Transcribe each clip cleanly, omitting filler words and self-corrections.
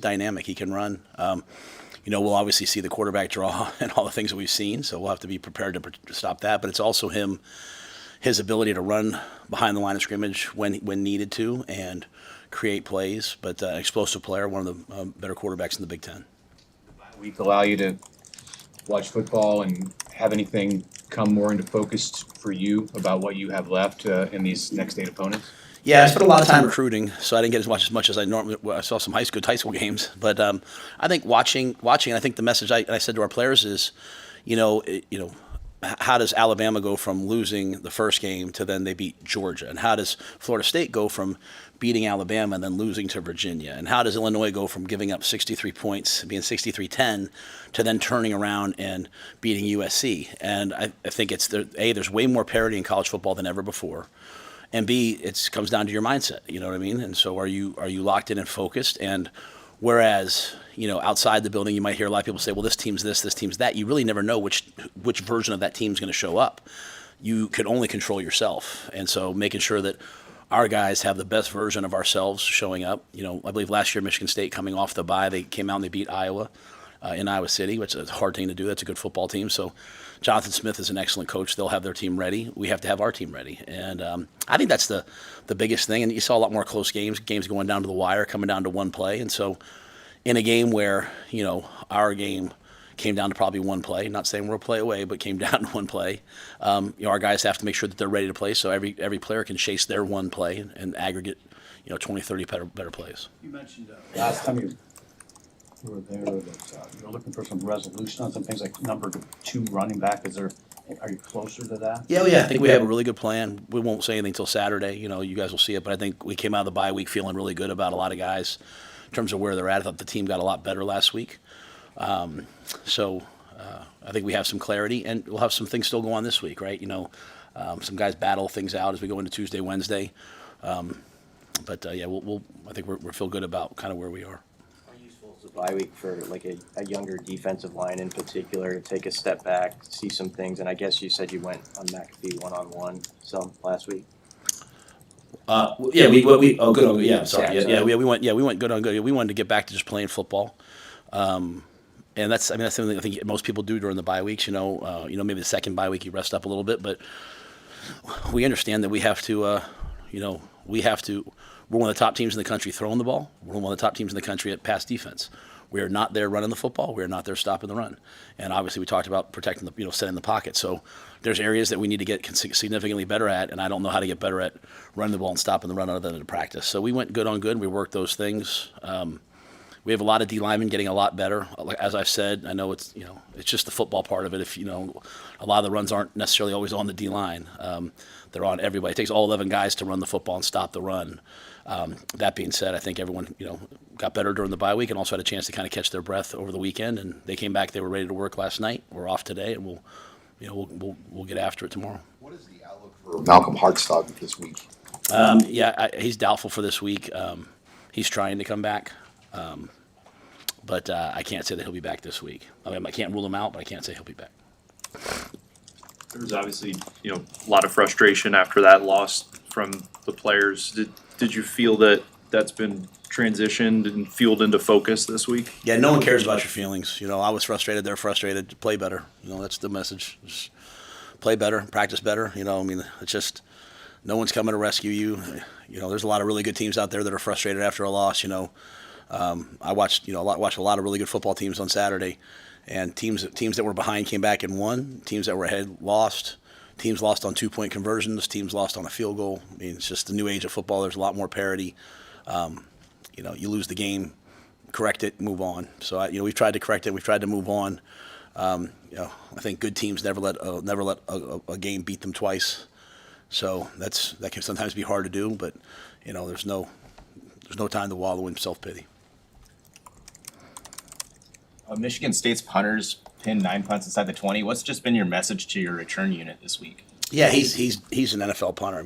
dynamic. He can run. We'll obviously see the quarterback draw and all the things that we've seen, so we'll have to be prepared to stop that. But it's also his ability to run behind the line of scrimmage when needed to and create plays. But an explosive player, one of the better quarterbacks in the Big Ten. Week allow you to watch football and have anything come more into focus for you about what you have left in these next 8 opponents? Yeah, I spent a lot of time recruiting, so I didn't get as much as I normally. I saw some high school games, but I think watching. I think the message I said to our players is, how does Alabama go from losing the first game to then they beat Georgia, and how does Florida State go from beating Alabama and then losing to Virginia, and how does Illinois go from giving up 63 points, being 63-10, to then turning around and beating USC? And I think there's way more parity in college football than ever before. And B, it comes down to your mindset. You know what I mean? And so are you locked in and focused? And whereas, outside the building, you might hear a lot of people say, well, this team's this team's that. You really never know which version of that team's going to show up. You can only control yourself. And so making sure that our guys have the best version of ourselves showing up. I believe last year, Michigan State coming off the bye, they came out and they beat Iowa in Iowa City, which is a hard thing to do. That's a good football team. So Jonathan Smith is an excellent coach. They'll have their team ready. We have to have our team ready. And I think that's the biggest thing. And you saw a lot more close games going down to the wire, coming down to one play. And so in a game where, our game came down to probably one play, not saying we're a play away, but came down to one play, our guys have to make sure that they're ready to play so every player can chase their one play and aggregate, 20, 30 better plays. You mentioned last time you were there that you were looking for some resolution on some things like number 2 running back. Are you closer to that? Yeah, I think we have a really good plan. We won't say anything until Saturday. You guys will see it. But I think we came out of the bye week feeling really good about a lot of guys in terms of where they're at. I thought the team got a lot better last week. So I think we have some clarity, and we'll have some things still go on this week, right? Some guys battle things out as we go into Tuesday, Wednesday. But I think we feel good about kind of where we are. Bye week for like a younger defensive line in particular to take a step back, see some things, and I guess you said you went on McAfee one-on-one some last week. We went good on good. We wanted to get back to just playing football, and that's something I think most people do during the bye weeks. Maybe the second bye week you rest up a little bit, but we understand that we have to. We're one of the top teams in the country throwing the ball. We're one of the top teams in the country at pass defense. We are not there running the football. We are not there stopping the run. And obviously we talked about protecting setting the pocket. So there's areas that we need to get significantly better at, and I don't know how to get better at running the ball and stopping the run other than to practice. So we went good on good. We worked those things. We have a lot of D linemen getting a lot better. As I've said, I know it's just the football part of it. If a lot of the runs aren't necessarily always on the D line. They're on everybody. It takes all 11 guys to run the football and stop the run. That being said, I think everyone got better during the bye week and also had a chance to kind of catch their breath over the weekend. And they came back. They were ready to work last night. We're off today, and we'll get after it tomorrow. What is the outlook for Malcolm Hartstock this week? He's doubtful for this week. He's trying to come back, but I can't say that he'll be back this week. I can't rule him out, but I can't say he'll be back. There was obviously, a lot of frustration after that loss from the players. Did you feel that that's been transitioned and fueled into focus this week? Yeah, no one cares about your feelings. I was frustrated. They're frustrated. Play better. That's the message. Just play better, practice better. It's just no one's coming to rescue you. There's a lot of really good teams out there that are frustrated after a loss. I watched a lot of really good football teams on Saturday, and teams that were behind came back and won. Teams that were ahead lost. Teams lost on 2-point conversions. Teams lost on a field goal. It's just the new age of football. There's a lot more parity. You lose the game, correct it, move on. So we've tried to correct it. We've tried to move on. I think good teams never let a game beat them twice. So that can sometimes be hard to do. But there's no time to wallow in self-pity. Michigan State's punters pinned 9 punts inside the 20. What's just been your message to your return unit this week? Yeah, he's an NFL punter.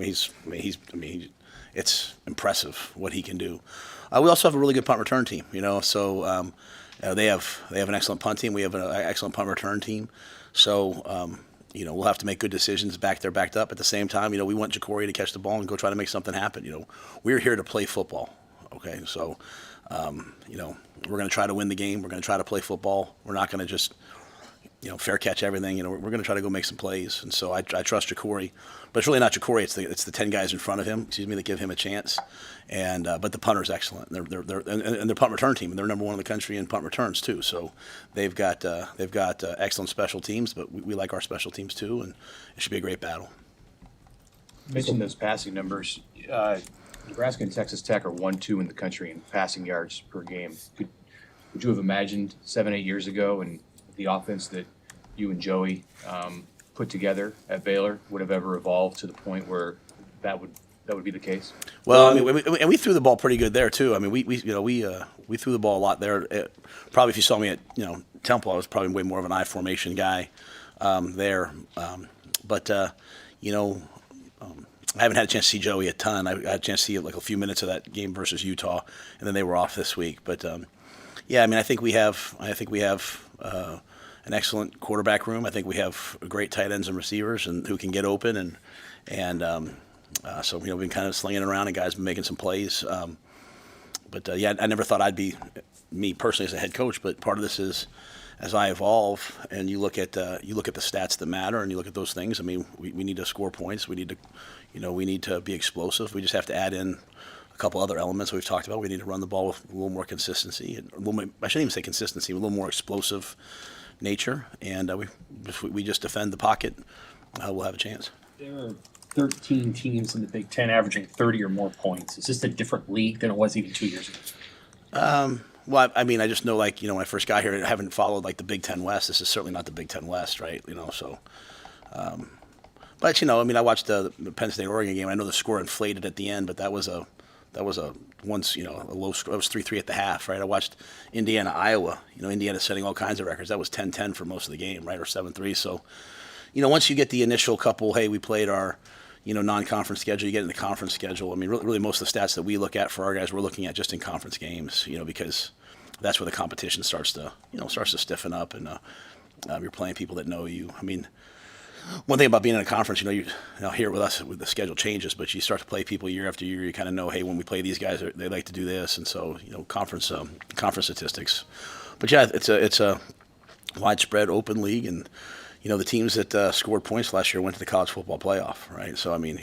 It's impressive what he can do. We also have a really good punt return team. So they have an excellent punt team. We have an excellent punt return team. So we'll have to make good decisions backed up. At the same time, we want Jacory to catch the ball and go try to make something happen. We're here to play football. Okay, so You know, we're going to try to win the game. We're going to try to play football. We're not going to just, you know, fair catch everything. You know, we're going to try to go make some plays. And so I trust Ja'Cory, but it's really not Ja'Cory. It's the 10 guys in front of him. That give him a chance. And but the punter's excellent. And their punt return team. And they're number one in the country in punt returns too. So they've got excellent special teams. But we like our special teams too. And it should be a great battle. You mentioned those passing numbers. Nebraska and Texas Tech are 1-2 in the country in passing yards per game. Would you have imagined 7-8 years ago, and the offense that you and Joey put together at Baylor would have ever evolved to the point where that would be the case? Well, I mean, we threw the ball pretty good there too. I mean, we threw the ball a lot there. Probably if you saw me at Temple, I was probably way more of an I formation guy there. But I haven't had a chance to see Joey a ton. I had a chance to see like a few minutes of that game versus Utah, and then they were off this week. But yeah, I mean, I think we have an excellent quarterback room. I think we have great tight ends and receivers and who can get open, so we've been kind of slinging it around, and guys been making some plays. But yeah, I never thought I'd be me personally as a head coach. But part of this is, as I evolve, and you look at the stats that matter, and you look at those things. I mean, we need to score points. We need to be explosive. We just have to add in a couple other elements we've talked about. We need to run the ball with a little more consistency. I shouldn't even say consistency, a little more explosive nature. And we just defend the pocket. We'll have a chance. There are 13 teams in the Big Ten averaging 30 or more points. Is this a different league than it was even 2 years ago? Well, I mean, I just know, like, when I first got here, I haven't followed, like, the Big Ten West. This is certainly not the Big Ten West, right? So. But, I mean, I watched the Penn State-Oregon game. I know the score inflated at the end, but that was a once, a low score. It was 3-3 at the half, right? I watched Indiana-Iowa. Indiana setting all kinds of records. That was 10-10 for most of the game, right, or 7-3. So, once you get the initial couple, hey, we played our non-conference schedule, you get in the conference schedule. I mean, really most of the stats that we look at for our guys, we're looking at just in conference games, because that's where the competition starts to stiffen up, and you're playing people that know you. I mean, one thing about being in a conference, here with us, the schedule changes, but you start to play people year after year. You kind of know, hey, when we play these guys, they like to do this, and so conference statistics. But yeah, it's a widespread open league, and the teams that scored points last year went to the college football playoff, right? So, I mean,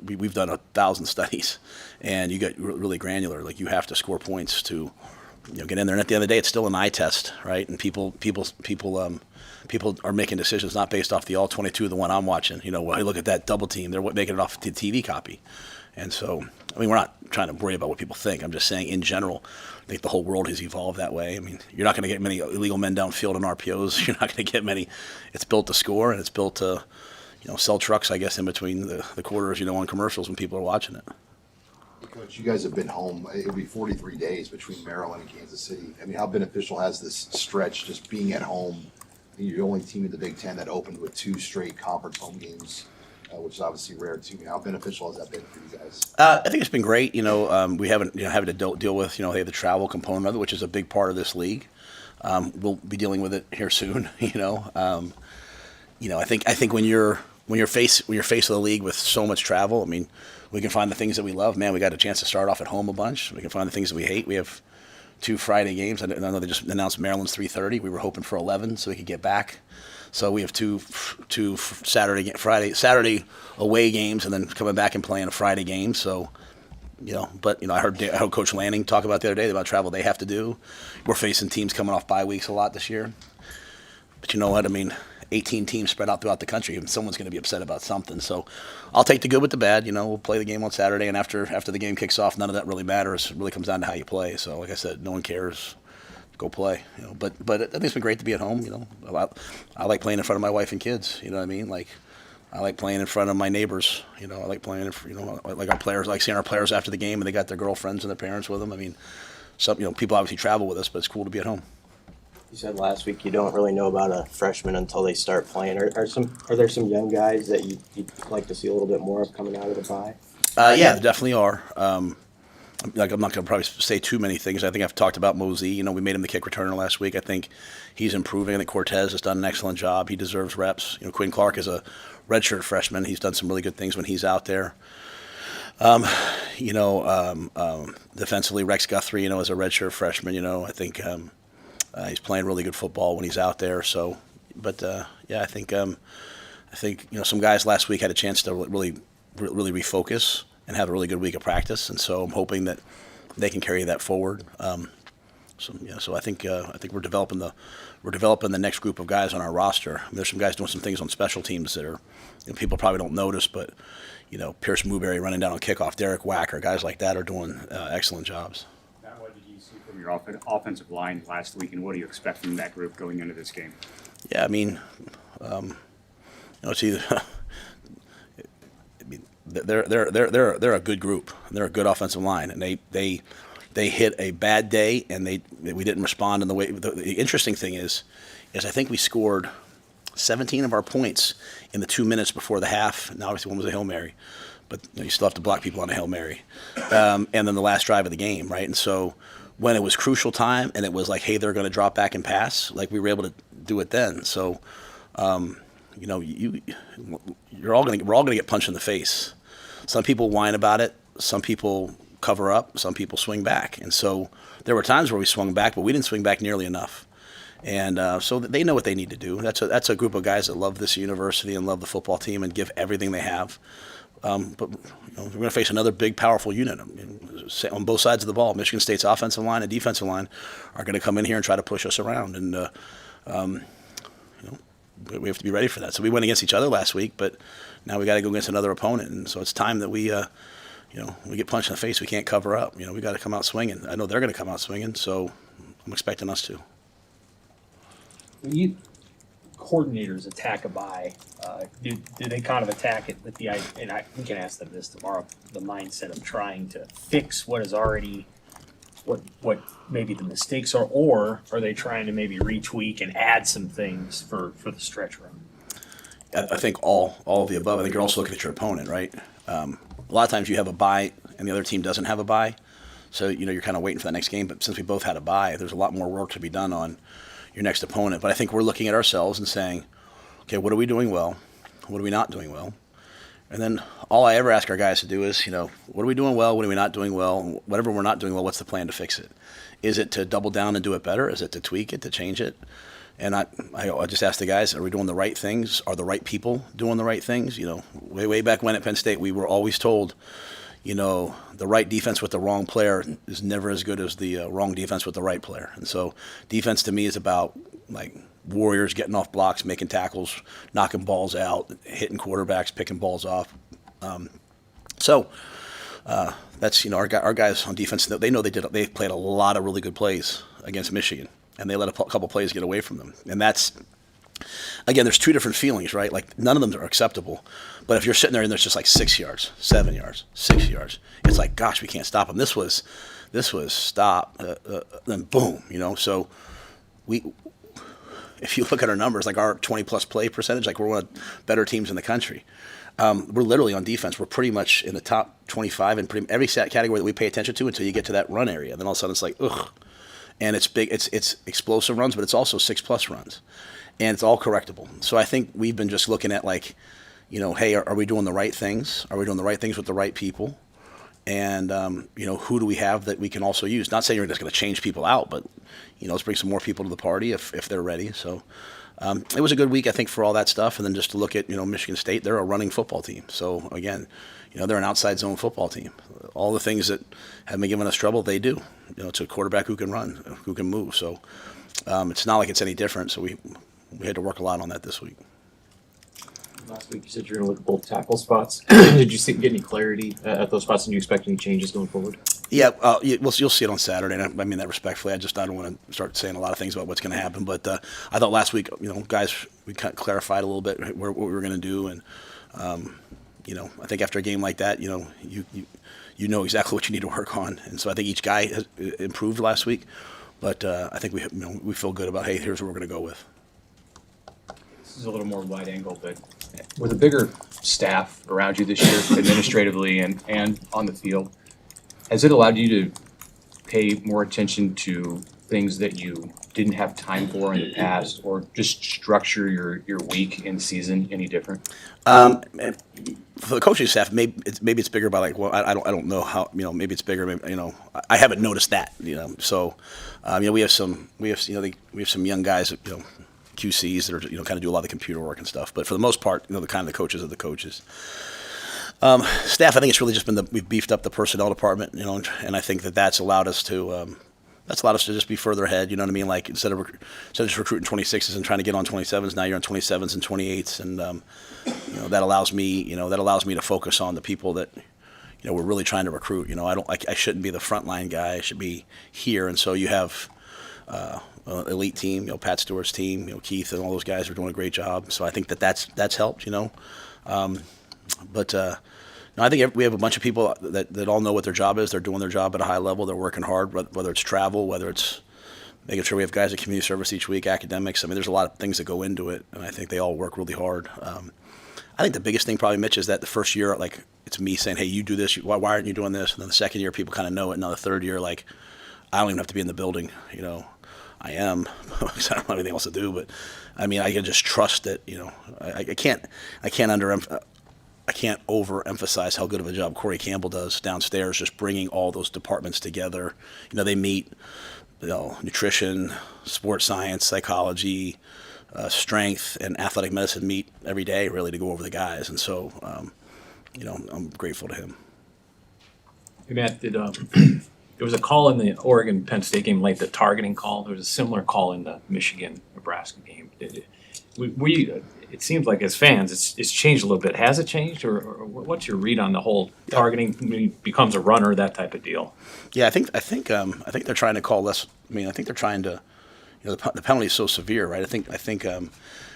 we've done 1,000 studies, and you get really granular. Like, you have to score points to, get in there. And at the end of the day, it's still an eye test, right? And people are making decisions not based off the all 22, the one I'm watching. When I look at that double team, they're making it off the TV copy. And so, I mean, we're not trying to worry about what people think. I'm just saying, in general, I think the whole world has evolved that way. I mean, you're not going to get many illegal men downfield on RPOs. You're not going to get many. It's built to score, and it's built to, sell trucks, I guess, in between the quarters, on commercials when people are watching it. Coach, you guys have been home. It'll be 43 days between Maryland and Kansas City. I mean, how beneficial has this stretch just being at home? You're the only team in the Big Ten that opened with 2 straight conference home games, which is obviously rare too. How beneficial has that been for you guys? I think it's been great. We haven't having to deal with the travel component of it, which is a big part of this league. We'll be dealing with it here soon. I think when you're face of the league with so much travel, I mean, we can find the things that we love. Man, we got a chance to start off at home a bunch. We can find the things that we hate. We have 2 Friday games. I know they just announced Maryland's 3:30. We were hoping for 11 so we could get back. So we have two Saturday away games, and then coming back and playing a Friday game. So, I heard Coach Lanning talk about the other day about travel they have to do. We're facing teams coming off bye weeks a lot this year. But you know what? I mean, 18 teams spread out throughout the country, and someone's going to be upset about something. So I'll take the good with the bad. We'll play the game on Saturday, and after the game kicks off, none of that really matters. It really comes down to how you play. So, like I said, no one cares. Go play, But I think it's been great to be at home. I like playing in front of my wife and kids. You know what I mean? Like, I like playing in front of my neighbors. I like playing. Like our players. I like seeing our players after the game, and they got their girlfriends and their parents with them. I mean, people obviously travel with us, but it's cool to be at home. You said last week you don't really know about a freshman until they start playing. Are there some young guys that you'd like to see a little bit more of coming out of the bye? Yeah, there definitely are. I'm not going to probably say too many things. I think I've talked about Mosey. We made him the kick returner last week. I think he's improving. I think Cortez has done an excellent job. He deserves reps. Quinn Clark is a redshirt freshman. He's done some really good things when he's out there. Defensively, Rex Guthrie, is a redshirt freshman. I think he's playing really good football when he's out there. So, but yeah, I think some guys last week had a chance to really refocus and have a really good week of practice, and so I'm hoping that they can carry that forward. So I think we're developing the next group of guys on our roster. There's some guys doing some things on special teams that are people probably don't notice, but Pierce Mooberry running down on kickoff, Derek Wacker, guys like that are doing excellent jobs. What did you see from your offensive line last week, and what do you expect from that group going into this game? Yeah, I mean, it's either. They're a good group. They're a good offensive line, and they hit a bad day, and we didn't respond in the way. The interesting thing is I think we scored 17 of our points in the 2 minutes before the half. Now, obviously, one was a Hail Mary, but you still have to block people on a Hail Mary. And then the last drive of the game, right? And so when it was crucial time and it was like, hey, they're going to drop back and pass, like we were able to do it then. So, we're all going to get punched in the face. Some people whine about it. Some people cover up. Some people swing back. And so there were times where we swung back, but we didn't swing back nearly enough. And so they know what they need to do. That's a group of guys that love this university and love the football team and give everything they have. But we're going to face another big, powerful unit on both sides of the ball. Michigan State's offensive line and defensive line are going to come in here and try to push us around. And we have to be ready for that. So we went against each other last week, but now we got to go against another opponent. And so it's time that we get punched in the face. We can't cover up. We got to come out swinging. I know they're going to come out swinging, so I'm expecting us to. When you coordinators attack a bye, do they kind of attack it with we can ask them this tomorrow, the mindset of trying to fix what is already, what maybe the mistakes are, or are they trying to maybe retweak and add some things for the stretch run? I think all of the above. I think you're also looking at your opponent, right? A lot of times you have a bye and the other team doesn't have a bye, so you're kind of waiting for that next game. But since we both had a bye, there's a lot more work to be done on your next opponent. But I think we're looking at ourselves and saying, okay, what are we doing well? What are we not doing well? And then all I ever ask our guys to do is, what are we doing well? What are we not doing well? Whatever we're not doing well, what's the plan to fix it? Is it to double down and do it better? Is it to tweak it, to change it? And I just ask the guys, are we doing the right things? Are the right people doing the right things? Way back when at Penn State, we were always told, the right defense with the wrong player is never as good as the wrong defense with the right player. And so defense to me is about like warriors getting off blocks, making tackles, knocking balls out, hitting quarterbacks, picking balls off. That's our guys on defense. They know they played a lot of really good plays against Michigan, and they let a couple plays get away from them. And that's, again, there's two different feelings, right? Like none of them are acceptable. But if you're sitting there and there's just like 6 yards, 7 yards, 6 yards, it's like, gosh, we can't stop them. This was stop, then boom, So if you look at our numbers, like our 20-plus play percentage, like we're one of the better teams in the country. We're literally on defense. We're pretty much in the top 25 in every category that we pay attention to until you get to that run area. Then all of a sudden it's like, ugh. And it's big. It's explosive runs, but it's also 6+ runs. And it's all correctable. So I think we've been just looking at like, hey, are we doing the right things? Are we doing the right things with the right people? And, who do we have that we can also use? Not saying you're just going to change people out, but, let's bring some more people to the party if they're ready. So it was a good week, I think, for all that stuff. And then just to look at, Michigan State, they're a running football team. So, again, they're an outside zone football team. All the things that have been giving us trouble, they do. It's a quarterback who can run, who can move. So it's not like it's any different. So we had to work a lot on that this week. Last week you said you're going to look at both tackle spots. Did you get any clarity at those spots, and do you expect any changes going forward? Yeah, you'll see it on Saturday, and I mean that respectfully. I don't want to start saying a lot of things about what's going to happen, but I thought last week, guys, we kind of clarified a little bit what we were going to do, and I think after a game like that, you know exactly what you need to work on, and so I think each guy has improved last week, but I think we feel good about, hey, here's what we're going to go with. This is a little more wide angle, but with a bigger staff around you this year, administratively and on the field, has it allowed you to pay more attention to things that you didn't have time for in the past, or just structure your week in season any different? For the coaching staff, maybe it's bigger by like, well, I don't know how, maybe it's bigger. Maybe, I haven't noticed that. So we have some young guys that, QCs that are kind of do a lot of the computer work and stuff. But for the most part, the kind of the coaches are the coaches. Staff, I think it's really just been we've beefed up the personnel department, and I think that's allowed us to just be further ahead. You know what I mean? Like instead of just recruiting 26s and trying to get on 27s, now you're on 27s and 28s, and that allows me to focus on the people that we're really trying to recruit. I shouldn't be the frontline guy. I should be here, and so you have elite team, Pat Stewart's team, Keith and all those guys are doing a great job. So I think that's helped. But I think we have a bunch of people that all know what their job is. They're doing their job at a high level. They're working hard, whether it's travel, whether it's making sure we have guys at community service each week, academics. I mean, there's a lot of things that go into it, and I think they all work really hard. I think the biggest thing probably, Mitch, is that the first year, like, it's me saying, hey, you do this. Why aren't you doing this? And then the second year, people kind of know it. And then the third year, like, I don't even have to be in the building. I am because I don't have anything else to do. But, I mean, I can just trust that, I can't overemphasize how good of a job Corey Campbell does downstairs, just bringing all those departments together. They meet, nutrition, sports science, psychology, strength, and athletic medicine meet every day, really, to go over the guys. And so, I'm grateful to him. Hey, Matt, there was a call in the Oregon-Penn State game late, the targeting call. There was a similar call in the Michigan-Nebraska game. It seems like as fans, it's changed a little bit. Has it changed, or what's your read on the whole targeting becomes a runner, that type of deal? Yeah, I think they're trying to call less. I mean, I think they're trying to. The penalty is so severe, right? I think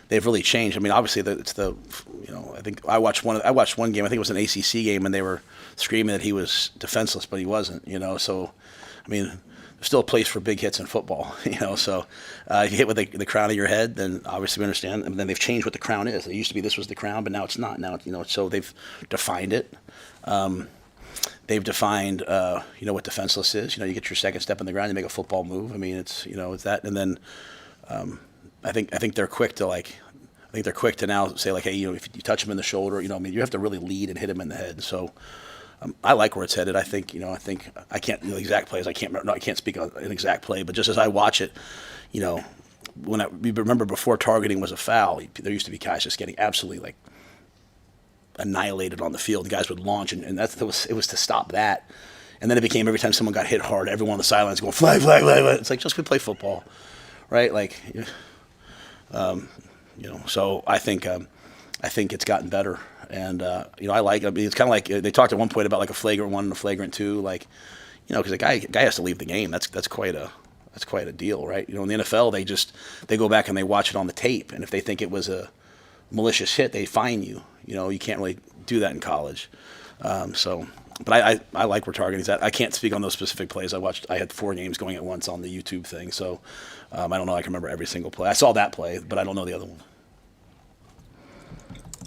they've really changed. I mean, obviously I think I watched one game. I think it was an ACC game, and they were screaming that he was defenseless, but he wasn't. So I mean, there's still a place for big hits in football. So if you hit with the crown of your head, then obviously we understand. And then they've changed what the crown is. It used to be this was the crown, but now it's not. Now so they've defined it. They've defined, what defenseless is. You get your second step in the ground, you make a football move. I mean, it's that. And then I think they're quick to now say like, hey, if you touch him in the shoulder, you have to really lead and hit him in the head. So I like where it's headed. I think I can't the exact plays. I can't speak on an exact play, but just as I watch it, we remember before targeting was a foul, there used to be guys just getting absolutely like annihilated on the field. The guys would launch, and it was to stop that. And then it became every time someone got hit hard, everyone on the sidelines going flag, flag, flag, flag. It's like just we play football, right? Like, So I think it's gotten better, and I like. I mean, it's kind of like they talked at one point about like a flagrant 1 and a flagrant 2, like, because the guy has to leave the game. That's quite a deal, right? In the NFL, they go back and they watch it on the tape, and if they think it was a malicious hit, they fine you. You can't really do that in college. But I like where targeting's at. I can't speak on those specific plays. I had 4 games going at once on the YouTube thing, so I don't know. I can remember every single play. I saw that play, but I don't know the other one.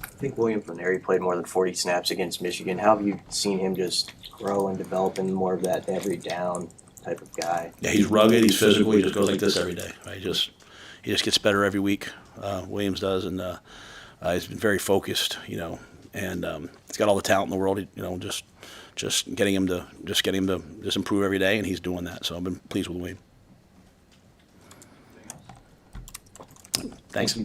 I think William Flannery played more than 40 snaps against Michigan. How have you seen him just grow and develop into more of that every down type of guy? Yeah, he's rugged. He's physical. He just goes like this every day. Right? He just gets better every week. Williams does, and he's been very focused. And he's got all the talent in the world. Just getting him to improve every day, and he's doing that. So I've been pleased with William. Thanks.